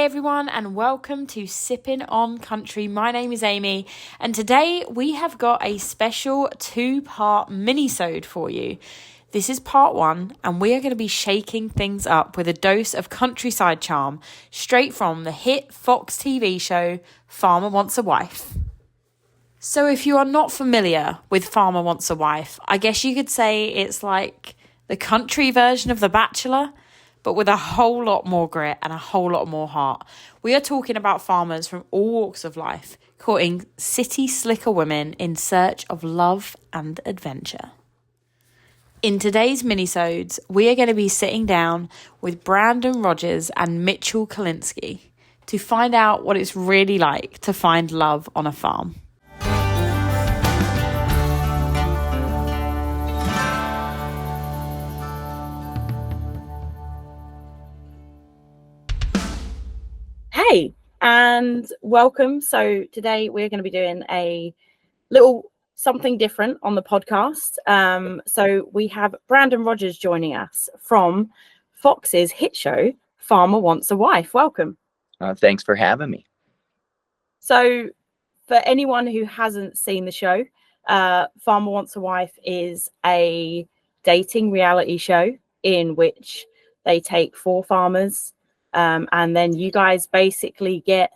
Hey everyone, and welcome to Sippin On Country. My name is Amy, and today we have got a special two-part minisode for you. This is part one, and we are going to be shaking things up with a dose of countryside charm straight from the hit Fox TV show Farmer Wants a Wife. So if you are not familiar with Farmer Wants a Wife, I guess you could say it's like the country version of The Bachelor, but with a whole lot more grit and a whole lot more heart. We are talking about farmers from all walks of life, courting city slicker women in search of love and adventure. In today's minisodes, we are going to be sitting down with Brandon Rogers and Mitchell Kalinsky to find out what it's really like to find love on a farm. Hey, and welcome. So today we're going to be doing a little something different on the podcast. So we have Brandon Rogers joining us from Fox's hit show, Farmer Wants a Wife. Welcome. Thanks for having me. So for anyone who hasn't seen the show, Farmer Wants a Wife is a dating reality show in which they take four farmers, and then you guys basically get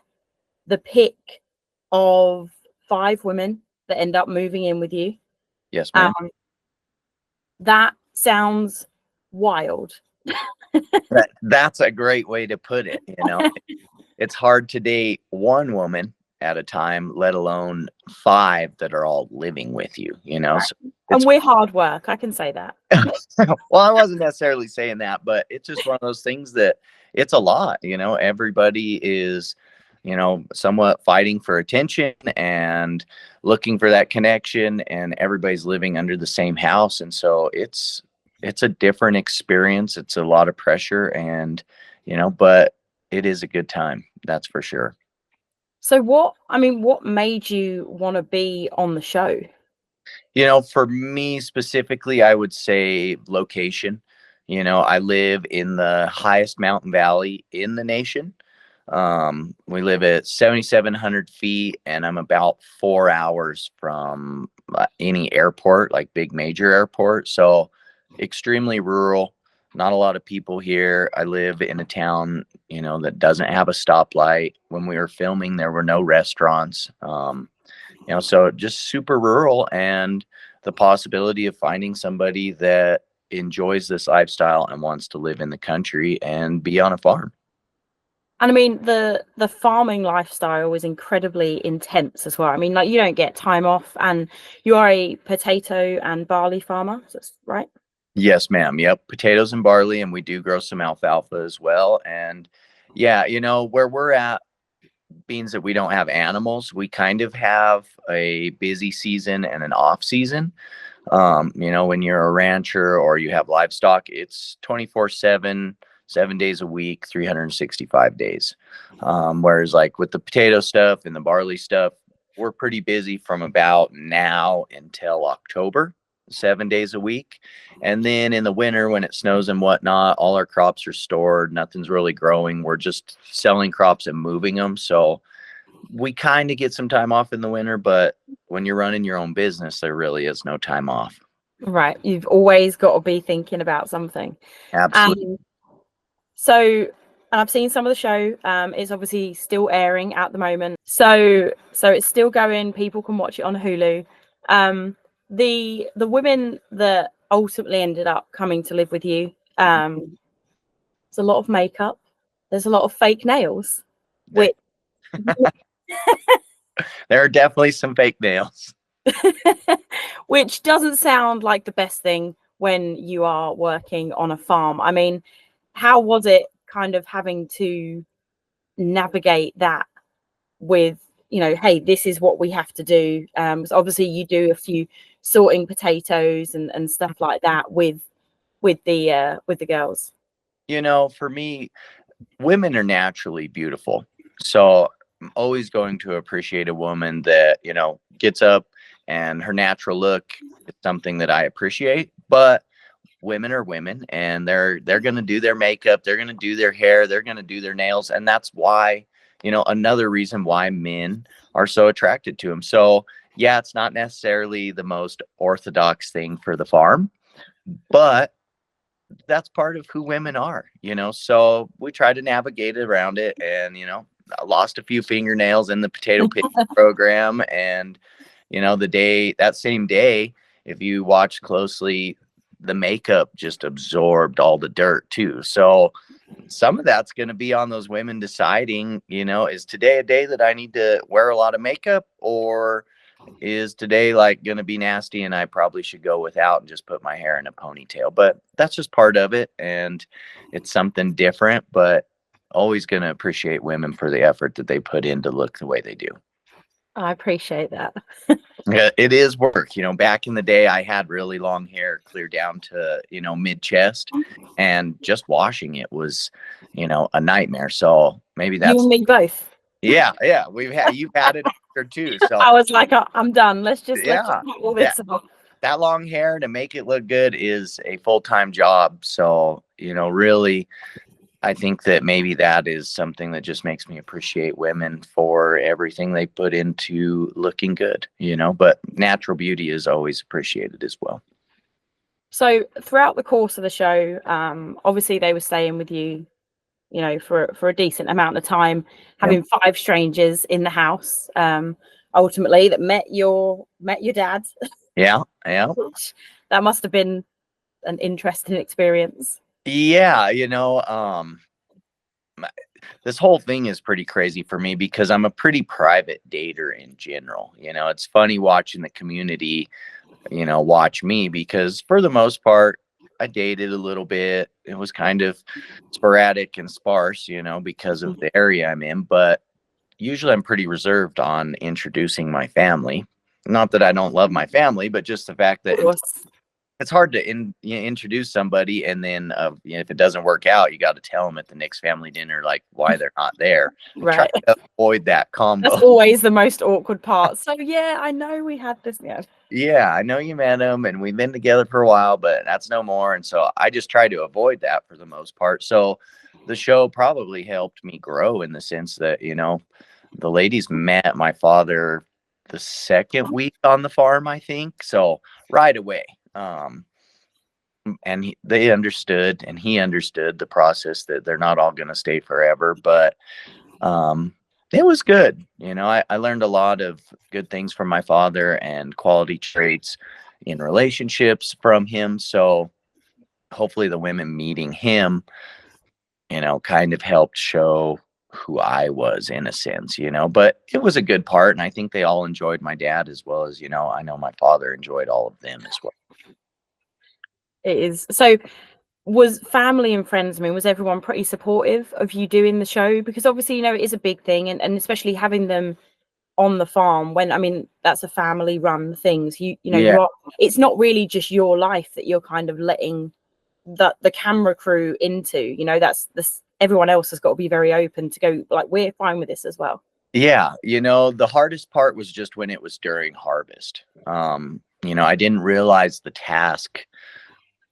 the pick of five women that end up moving in with you. Yes, ma'am. That sounds wild. That's a great way to put it. You know, it's hard to date one woman at a time, let alone five that are all living with you, you know. Right. So and we're hard work. I can say that. Well, I wasn't necessarily saying that, but it's just one of those things that it's a lot, you know. Everybody is, you know, somewhat fighting for attention and looking for that connection, and everybody's living under the same house. And so it's a different experience. It's a lot of pressure, and, you know, but it is a good time. That's for sure. So what made you want to be on the show? You know, for me specifically, I would say location. You know, I live in the highest mountain valley in the nation. We live at 7,700 feet, and I'm about 4 hours from any airport, like big major airport. So extremely rural, not a lot of people here. I live in a town, you know, that doesn't have a stoplight. When we were filming, there were no restaurants. You know, so just super rural, and the possibility of finding somebody that enjoys this lifestyle and wants to live in the country and be on a farm. And I mean, the farming lifestyle is incredibly intense as well. I mean, like, you don't get time off, and you are a potato and barley farmer, that's right? Yes, ma'am. Yep. Potatoes and barley, and we do grow some alfalfa as well. And yeah, you know, where we're at means that we don't have animals. We kind of have a busy season and an off season. You know, when you're a rancher or you have livestock, it's 24/7, 7 days a week, 365 days. Whereas like with the potato stuff and the barley stuff, we're pretty busy from about now until October, 7 days a week. And then in the winter, when it snows and whatnot, all our crops are stored. Nothing's really growing. We're just selling crops and moving them. So we kind of get some time off in the winter, but when you're running your own business, there really is no time off. Right. You've always got to be thinking about something. Absolutely. So, and I've seen some of the show. It's obviously still airing at the moment. So it's still going. People can watch it on Hulu. The women that ultimately ended up coming to live with you, there's a lot of makeup. There's a lot of fake nails. Which there are definitely some fake nails. Which doesn't sound like the best thing when you are working on a farm. I mean, how was it kind of having to navigate that with, you know, hey, this is what we have to do? So obviously you do a few sorting potatoes and stuff like that with the girls. You know, for me, women are naturally beautiful. So I'm always going to appreciate a woman that, you know, gets up and her natural look is something that I appreciate. But women are women, and they're going to do their makeup, they're going to do their hair, they're going to do their nails, and that's why, another reason why men are so attracted to them. So yeah, it's not necessarily the most orthodox thing for the farm, but that's part of who women are, so we try to navigate around it. And I lost a few fingernails in the potato picking program, and that same day, if you watch closely, the makeup just absorbed all the dirt too. So some of that's going to be on those women deciding, is today a day that I need to wear a lot of makeup, or is today like going to be nasty and I probably should go without and just put my hair in a ponytail. But that's just part of it, and it's something different, but always going to appreciate women for the effort that they put in to look the way they do. I appreciate that. Yeah, it is work. Back in the day, I had really long hair clear down to, mid chest, and just washing it was, a nightmare. So maybe You that's, and me both. yeah, you've had it after too. So I was like, oh, I'm done. Let's just yeah, cut all this off. that long hair to make it look good is a full-time job. So, really, I think that maybe that is something that just makes me appreciate women for everything they put into looking good, but natural beauty is always appreciated as well. So throughout the course of the show, obviously they were staying with you, for a decent amount of time, having 5 strangers in the house, ultimately that met your dad. Yeah. That must have been an interesting experience. Yeah. This whole thing is pretty crazy for me because I'm a pretty private dater in general. It's funny watching the community, watch me, because for the most part, I dated a little bit. It was kind of sporadic and sparse, because of the area I'm in. But usually I'm pretty reserved on introducing my family. Not that I don't love my family, but just the fact that it's hard to introduce somebody, and then if it doesn't work out, you got to tell them at the next family dinner like why they're not there. Right. Try to avoid that combo. That's always the most awkward part. So yeah, I know we had this. Yeah, I know you met him and we've been together for a while, but that's no more. And so I just try to avoid that for the most part. So the show probably helped me grow in the sense that, the ladies met my father the second week on the farm, I think. So right away. And they understood, and he understood the process, that they're not all going to stay forever. But it was good. I learned a lot of good things from my father and quality traits in relationships from him. So hopefully the women meeting him, kind of helped show who I was in a sense, but it was a good part. And I think they all enjoyed my dad as well as, I know my father enjoyed all of them as well. It is. So was family and friends, was everyone pretty supportive of you doing the show? Because obviously, it is a big thing, and especially having them on the farm when, that's a family run things. You are, it's not really just your life that you're kind of letting the camera crew into, that's this, everyone else has got to be very open to go like, we're fine with this as well. Yeah. The hardest part was just when it was during harvest. I didn't realize the task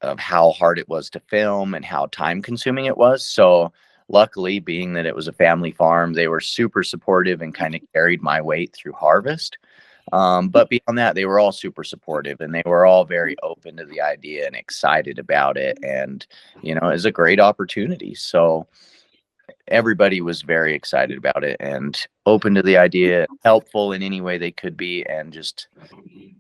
of how hard it was to film and how time consuming it was. So luckily, being that it was a family farm, they were super supportive and kind of carried my weight through harvest. But beyond that, they were all super supportive, and they were all very open to the idea and excited about it. And, it was a great opportunity. So everybody was very excited about it and open to the idea, helpful in any way they could be. And just,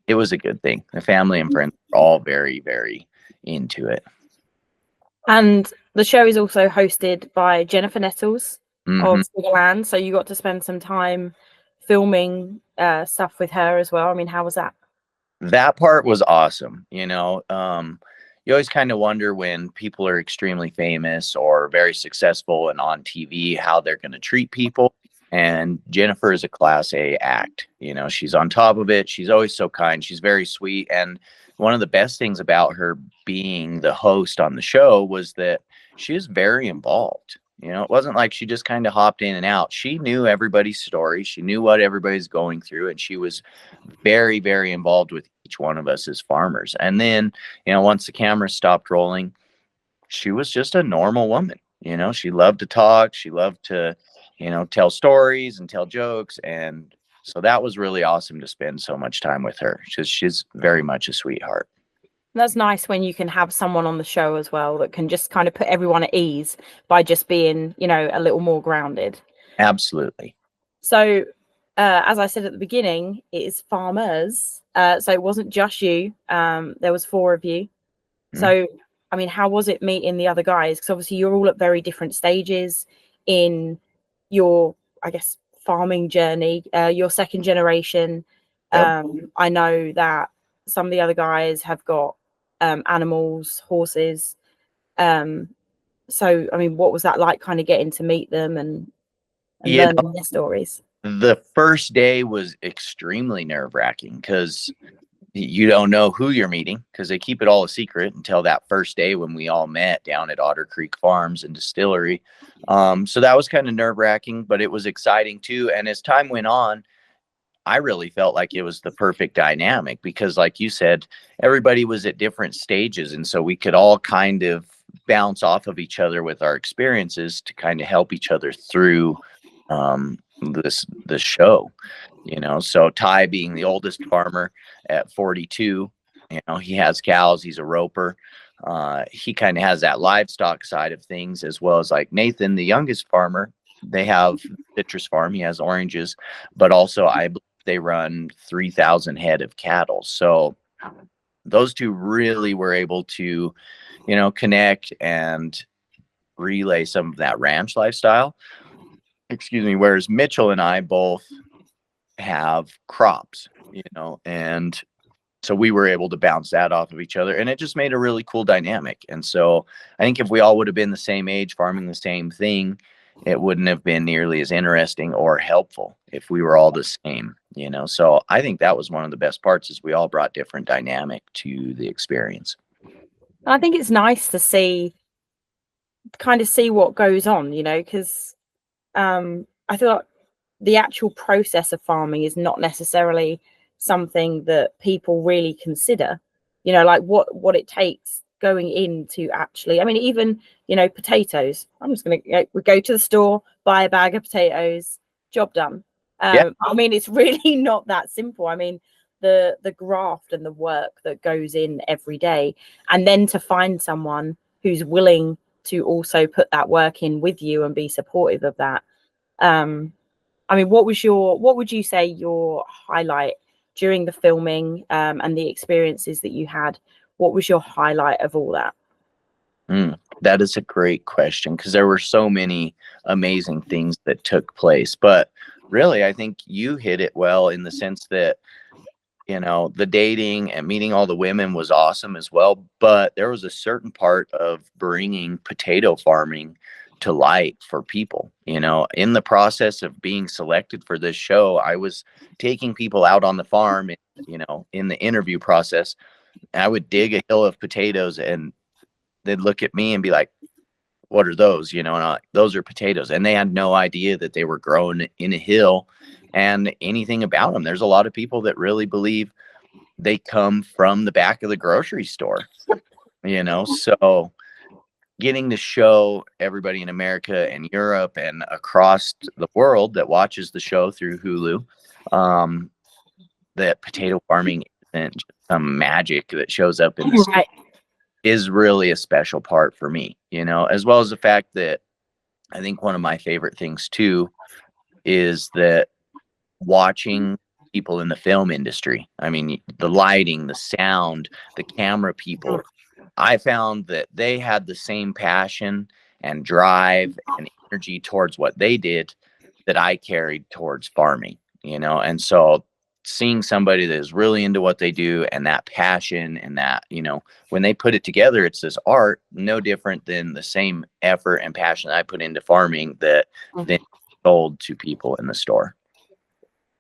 it was a good thing. The family and friends were all very, very into it. And the show is also hosted by Jennifer Nettles of Sugarland, so you got to spend some time filming stuff with her as well. How was that? That part was awesome. You always kind of wonder when people are extremely famous or very successful and on TV, how they're going to treat people. And Jennifer is a class A act. She's on top of it. She's always so kind. She's very sweet. And one of the best things about her being the host on the show was that she is very involved. It wasn't like she just kind of hopped in and out. She knew everybody's story. She knew what everybody's going through, and she was very, very involved with each one of us as farmers. And then, once the camera stopped rolling, she was just a normal woman. She loved to talk. She loved to, tell stories and tell jokes. And so that was really awesome to spend so much time with her. She's very much a sweetheart. That's nice when you can have someone on the show as well that can just kind of put everyone at ease by just being, a little more grounded. Absolutely. So, as I said at the beginning, it is farmers. So it wasn't just you. There was 4 of you. So, I mean, how was it meeting the other guys? Because obviously you're all at very different stages in your, I guess, farming journey. Your second generation. Yep. I know that some of the other guys have got animals, horses. So, I mean, what was that like, kind of getting to meet them and learning their stories? The first day was extremely nerve-wracking because you don't know who you're meeting, because they keep it all a secret until that first day when we all met down at Otter Creek Farms and Distillery. So that was kind of nerve-wracking, but it was exciting too. And as time went on, I really felt like it was the perfect dynamic because, like you said, everybody was at different stages. And so we could all kind of bounce off of each other with our experiences to kind of help each other through this show. So Ty, being the oldest farmer at 42, he has cows, he's a roper. He kind of has that livestock side of things, as well as like Nathan, the youngest farmer. They have citrus farm, he has oranges, but also I believe they run 3,000 head of cattle. So those two really were able to, connect and relay some of that ranch lifestyle. Excuse me. Whereas Mitchell and I both have crops, and so we were able to bounce that off of each other, and it just made a really cool dynamic. And so I think if we all would have been the same age farming the same thing, it wouldn't have been nearly as interesting or helpful if we were all the same, So I think that was one of the best parts, is we all brought different dynamic to the experience. I think it's nice to see what goes on, because I feel like the actual process of farming is not necessarily something that people really consider, like what it takes going into actually, I mean, even, potatoes. I'm just going to we go to the store, buy a bag of potatoes, job done. Yeah. I mean, it's really not that simple. I mean, the graft and the work that goes in every day, and then to find someone who's willing to also put that work in with you and be supportive of that. I mean, what would you say your highlight during the filming, and the experiences that you had? What was your highlight of all that? That is a great question, because there were so many amazing things that took place. But really, I think you hit it well in the sense that, the dating and meeting all the women was awesome as well. But there was a certain part of bringing potato farming to light for people. In the process of being selected for this show, I was taking people out on the farm, in the interview process. I would dig a hill of potatoes, and they'd look at me and be like, "What are those?" And I'm like, "Those are potatoes." And they had no idea that they were grown in a hill and anything about them. There's a lot of people that really believe they come from the back of the grocery store, so getting to show everybody in America and Europe and across the world that watches the show through Hulu, that potato farming isn't just some magic that shows up in the Right. is really a special part for me, as well as the fact that I think one of my favorite things too is that watching people in the film industry, I mean, the lighting, the sound, the camera people, I found that they had the same passion and drive and energy towards what they did that I carried towards farming, and so seeing somebody that is really into what they do and that passion and that, when they put it together, it's this art, no different than the same effort and passion I put into farming that then sold to people in the store.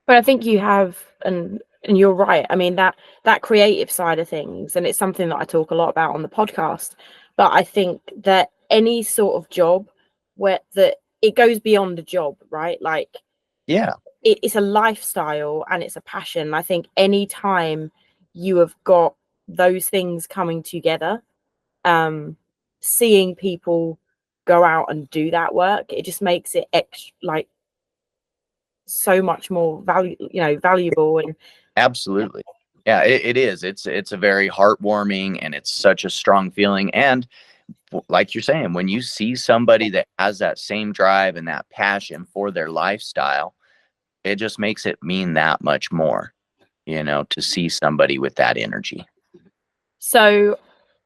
But I think you have, and you're right. I mean, that creative side of things, and it's something that I talk a lot about on the podcast. But I think that any sort of job where that it goes beyond a job, right? Like, Yeah, it's a lifestyle and it's a passion. I think any time you have got those things coming together, seeing people go out and do that work, it just makes it like so much more valuable. And absolutely. Yeah, it is. It's a very heartwarming, and it's such a strong feeling. And like you're saying, when you see somebody that has that same drive and that passion for their lifestyle, it just makes it mean that much more, to see somebody with that energy. so,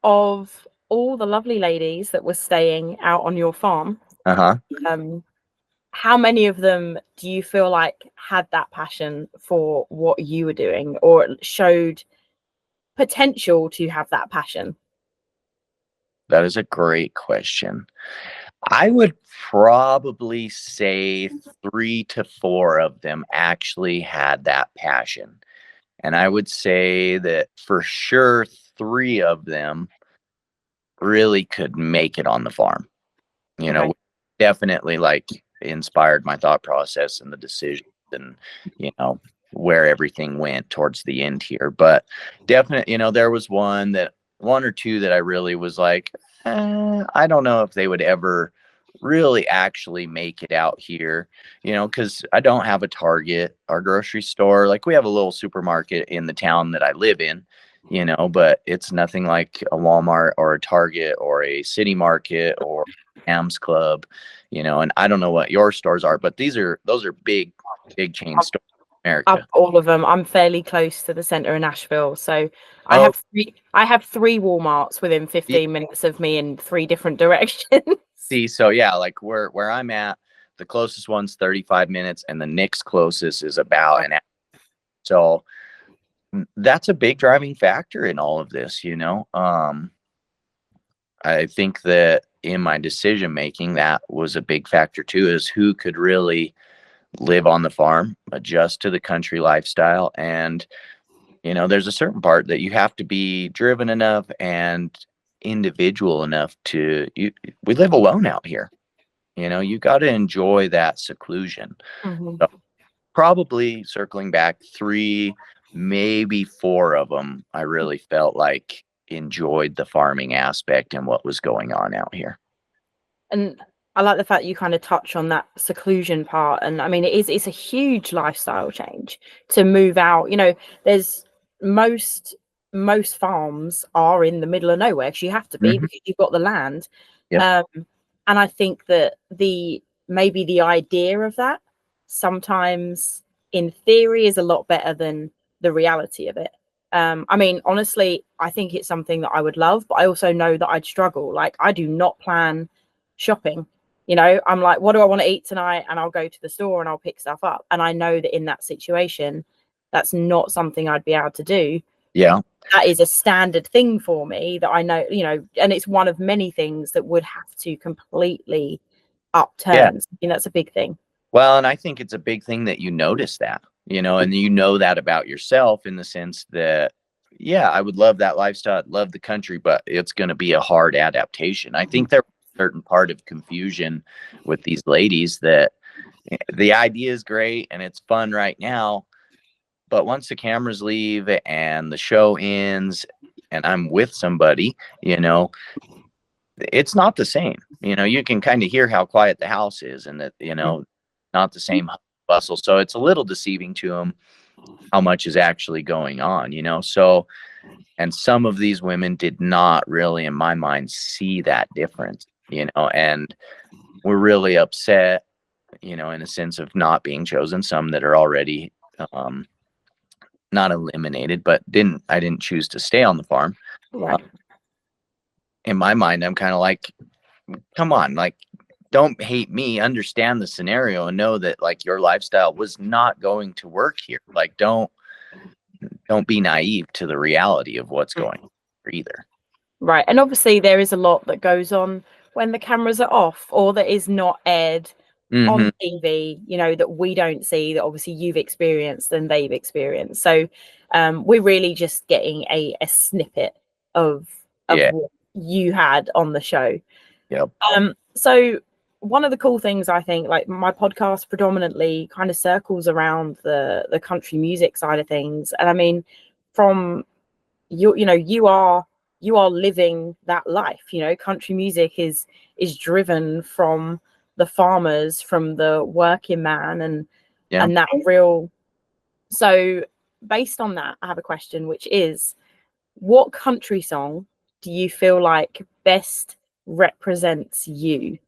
of all the lovely ladies that were staying out on your farm, Uh-huh. um, how many of them do you feel like had that passion for what you were doing, or showed potential to have that passion? That is a great question. I would probably say 3 to 4 of them actually had that passion. And I would say that for sure 3 of them really could make it on the farm. Okay. Definitely like inspired my thought process and the decision, and, where everything went towards the end here. But definitely, there was one or two that I really was like, I don't know if they would ever really actually make it out here, because I don't have a Target or grocery store. Like, we have a little supermarket in the town that I live in, but it's nothing like a Walmart or a Target or a city market or Sam's Club, and I don't know what your stores are, but those are big, big chain stores in America. All of them. I'm fairly close to the center of Nashville, so I Oh, have three. I have three Walmarts within yeah. 15 minutes of me in three different directions. See, so yeah, like where I'm at, the closest one's 35 minutes, and the next closest is about an hour. So that's a big driving factor in all of this, I think that in my decision making, that was a big factor too, is who could really live on the farm, adjust to the country lifestyle. And, there's a certain part that you have to be driven enough and individual enough we live alone out here. You got to enjoy that seclusion. Mhm. So probably circling back 3, maybe 4 of them, I really felt like enjoyed the farming aspect and what was going on out here. And I like the fact you kind of touch on that seclusion part. And I mean, it's a huge lifestyle change to move out. There's most most farms are in the middle of nowhere, because you have to be, Hmm. because you've got the land. Yep. Um, and I think that maybe the idea of that sometimes in theory is a lot better than the reality of it. I mean, honestly, I think it's something that I would love, but I also know that I'd struggle. Like, I do not plan shopping. I'm like, what do I want to eat tonight? And I'll go to the store and I'll pick stuff up. And I know that in that situation, that's not something I'd be able to do. Yeah. That is a standard thing for me that I know, and it's one of many things that would have to completely Yeah. upturn. That's a big thing. Well, and I think it's a big thing that you notice that, and that about yourself, in the sense that, yeah, I would love that lifestyle, I'd love the country, but it's going to be a hard adaptation. I think there was a certain part of confusion with these ladies that the idea is great and it's fun right now, but once the cameras leave and the show ends and I'm with somebody, it's not the same. You can kind of hear how quiet the house is, and that, not the same bustle. So it's a little deceiving to them how much is actually going on, So, and some of these women did not really, in my mind, see that difference, and we're really upset, in a sense of not being chosen. Some that are already, not eliminated, but I didn't choose to stay on the farm. Right. In my mind, I'm kind of like, come on, like, don't hate me, understand the scenario and know that, like, your lifestyle was not going to work here. Like, don't be naive to the reality of what's going on either. Right. And obviously there is a lot that goes on when the cameras are off, or that is not aired Hmm. on TV, that we don't see, that obviously you've experienced and they've experienced. So we're really just getting a snippet of Yeah. what you had on the show. Yep. So one of the cool things, I think, like my podcast predominantly kind of circles around the country music side of things. And I mean, from you are living that life. Country music is driven from the farmers, from the working man, and that real. So based on that, I have a question, which is, what country song do you feel like best represents you?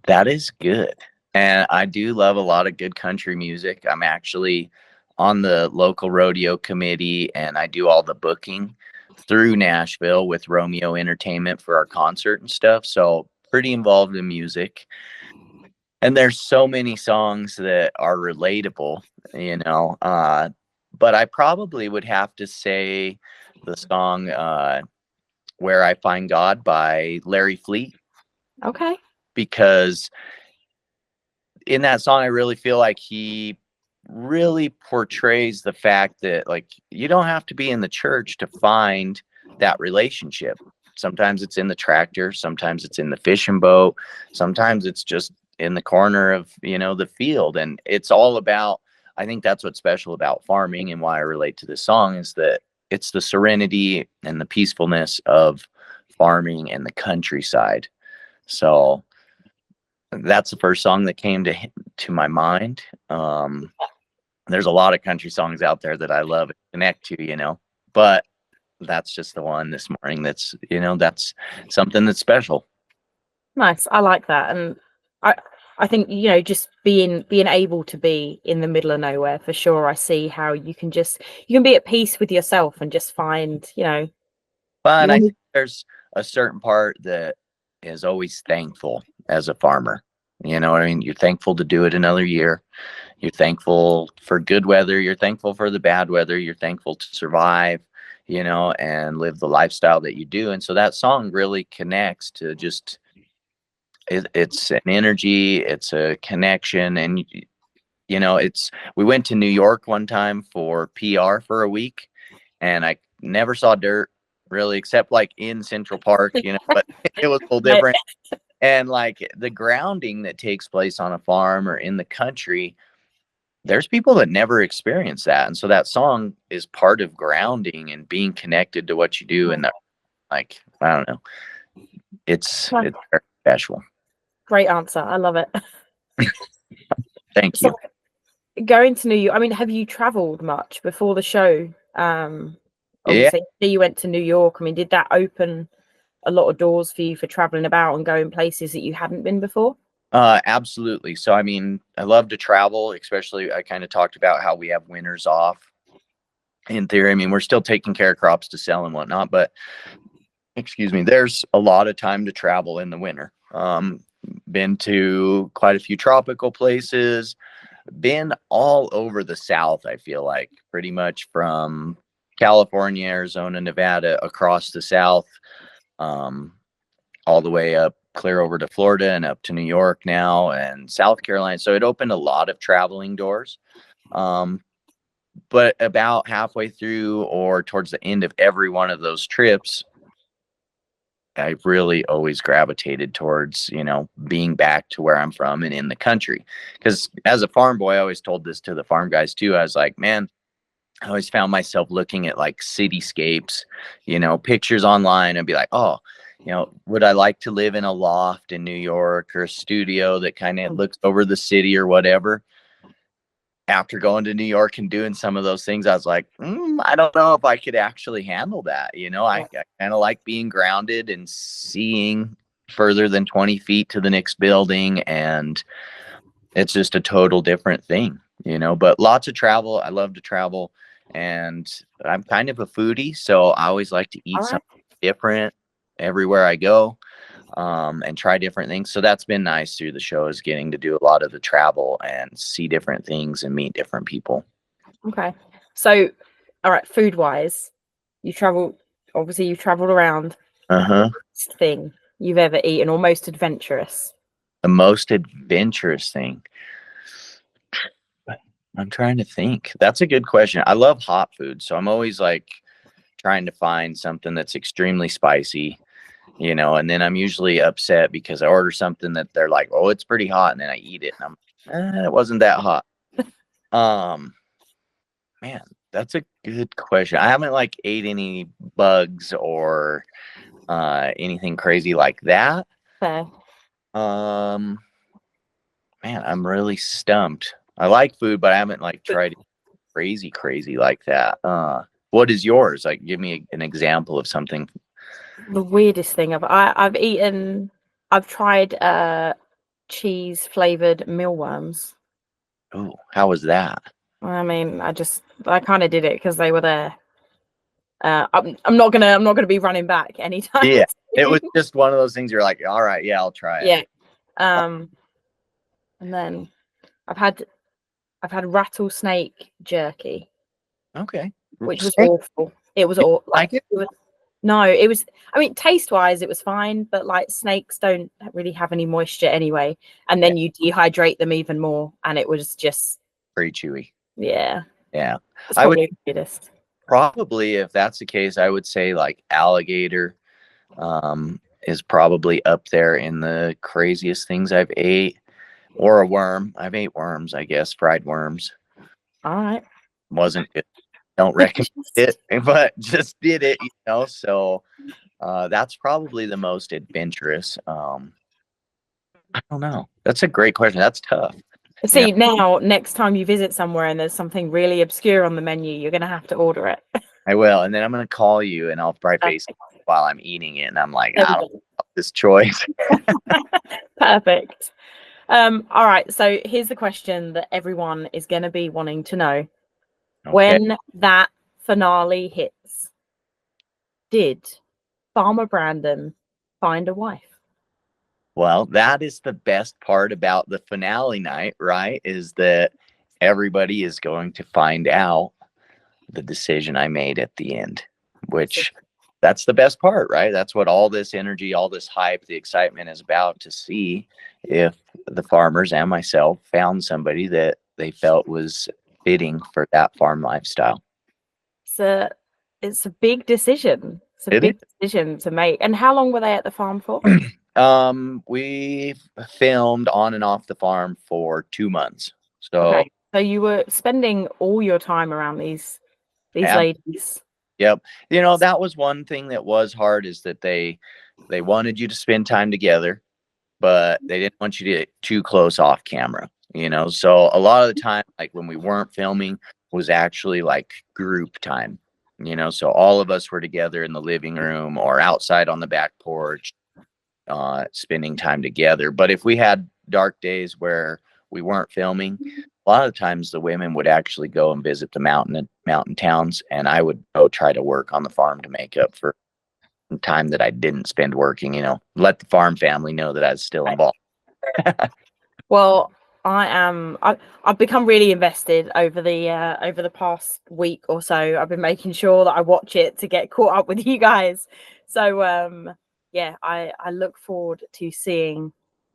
That is good. And I do love a lot of good country music. I'm actually on the local rodeo committee, and I do all the booking through Nashville with Romeo Entertainment for our concert and stuff. So pretty involved in music. And there's so many songs that are relatable, but I probably would have to say the song Where I Find God by Larry Fleet. Okay. Because in that song, I really feel like he really portrays the fact that, like, you don't have to be in the church to find that relationship. Sometimes it's in the tractor, sometimes it's in the fishing boat, sometimes it's just in the corner of, the field. And it's all about, I think that's what's special about farming, and why I relate to this song is that it's the serenity and the peacefulness of farming and the countryside. So that's the first song that came to my mind. There's a lot of country songs out there that I love and connect to, but that's just the one this morning that's something that's special. Nice. I like that. And I think, just being able to be in the middle of nowhere, for sure. I see how you can be at peace with yourself and just find, Well, and I think there's a certain part that is always thankful as a farmer. You know what I mean? You're thankful to do it another year. You're thankful for good weather. You're thankful for the bad weather. You're thankful to survive, and live the lifestyle that you do. And so that song really connects to just, it's an energy, it's a connection. And, we went to New York one time for PR for a week, and I never saw dirt really, except like in Central Park, but it was a little different. And like the grounding that takes place on a farm or in the country, there's people that never experience that. And so that song is part of grounding and being connected to what you do. And that, like, I don't know, it's very special. Great answer. I love it. Thank you. Going to New York, I mean, have you traveled much before the show? Obviously, you went to New York. I mean, did that open a lot of doors for you for traveling about and going places that you hadn't been before? Absolutely. So, I mean, I love to travel, especially I kind of talked about how we have winters off. In theory, I mean, we're still taking care of crops to sell and whatnot, but excuse me, there's a lot of time to travel in the winter. Been to quite a few tropical places, been all over the South. I feel like pretty much from California, Arizona, Nevada, across the South, all the way up clear over to Florida and up to New York now and South Carolina. So it opened a lot of traveling doors. But about halfway through or towards the end of every one of those trips, I really always gravitated towards, being back to where I'm from and in the country. Because as a farm boy, I always told this to the farm guys too. I was like, man, I always found myself looking at like cityscapes, pictures online, and be like, oh, would I like to live in a loft in New York or a studio that kind of looks over the city or whatever? After going to New York and doing some of those things, I was like, I don't know if I could actually handle that. I kind of like being grounded and seeing further than 20 feet to the next building. And it's just a total different thing, but lots of travel. I love to travel, and I'm kind of a foodie. So I always like to eat something different everywhere I go. And try different things. So that's been nice through the show, is getting to do a lot of the travel and see different things and meet different people. Okay. So, all right, food wise, you've traveled around. Thing you've ever eaten, or most adventurous? The most adventurous thing. I'm trying to think. That's a good question. I love hot food. So I'm always like trying to find something that's extremely spicy and then I'm usually upset because I order something that they're like, oh, it's pretty hot, and then I eat it, and it wasn't that hot. Man, that's a good question. I haven't like ate any bugs or anything crazy like that. Fair. Man, I'm really stumped. I like food, but I haven't like tried crazy like that. What is yours? Like, give me an example of something. The weirdest thing I've tried cheese flavored mealworms. Oh, how was that? I mean, I kind of did it because they were there. I'm not gonna be running back anytime Yeah, it was soon. just one of those things. You're like, all right, yeah, I'll try it. Yeah. And then I've had rattlesnake jerky, Okay. which was Snake, awful. It was all like it? no, it was. I mean, taste wise, it was fine, but like snakes don't really have any moisture anyway, and then you dehydrate them even more, and it was just Pretty chewy. yeah. Yeah, It's I would probably the weirdest. probably, if that's the case, I would say like alligator is probably up there in the craziest things I've ate, or a worm. I've ate worms, I guess, fried worms. All right. Wasn't good. Don't recommend it, but just did it, So that's probably the most adventurous. I don't know. That's a great question. That's tough. See, now next time you visit somewhere and there's something really obscure on the menu, you're gonna have to order it. I will, and then I'm gonna call you, and I'll probably face while I'm eating it, and I'm like, I don't know this choice. Perfect. All right. So here's the question that everyone is going to be wanting to know: when that finale hits, did Farmer Brandon find a wife? Well, that is the best part about the finale night, right? Is that everybody is going to find out the decision I made at the end, which that's the best part, right? That's what all this energy, all this hype, the excitement is about, to see if the farmers and myself found somebody that they felt was fitting for that farm lifestyle. It's a big decision. It's a big decision to make. And how long were they at the farm for? We filmed on and off the farm for 2 months. So you were spending all your time around these ladies. Yep. That was one thing that was hard, is that they wanted you to spend time together, but they didn't want you to get too close off camera, So a lot of the time, like when we weren't filming, was actually like group time, So all of us were together in the living room or outside on the back porch, spending time together. But if we had dark days where we weren't filming, a lot of times the women would actually go and visit the mountain towns, and I would go try to work on the farm to make up for time that I didn't spend working, let the farm family know that I was still involved. Well, I've become really invested over the past week or so. I've been making sure that I watch it to get caught up with you guys. So yeah, I look forward to seeing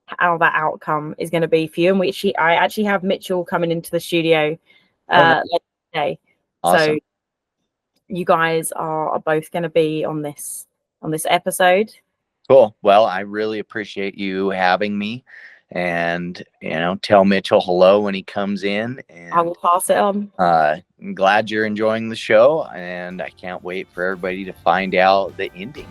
how that outcome is going to be for you. And I actually have Mitchell coming into the studio later today. Awesome. So you guys are both going to be on this episode. Cool. Well, I really appreciate you having me, and tell Mitchell hello when he comes in, and I will pass it on. I'm glad you're enjoying the show, and I can't wait for everybody to find out the ending.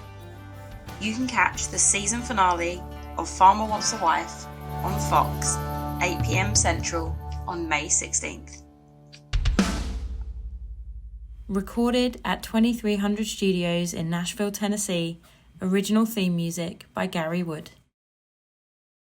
You can catch the season finale of Farmer Wants a Wife on Fox, 8 p.m. Central on May 16th. Recorded at 2300 Studios in Nashville, Tennessee. Original theme music by Gary Wood.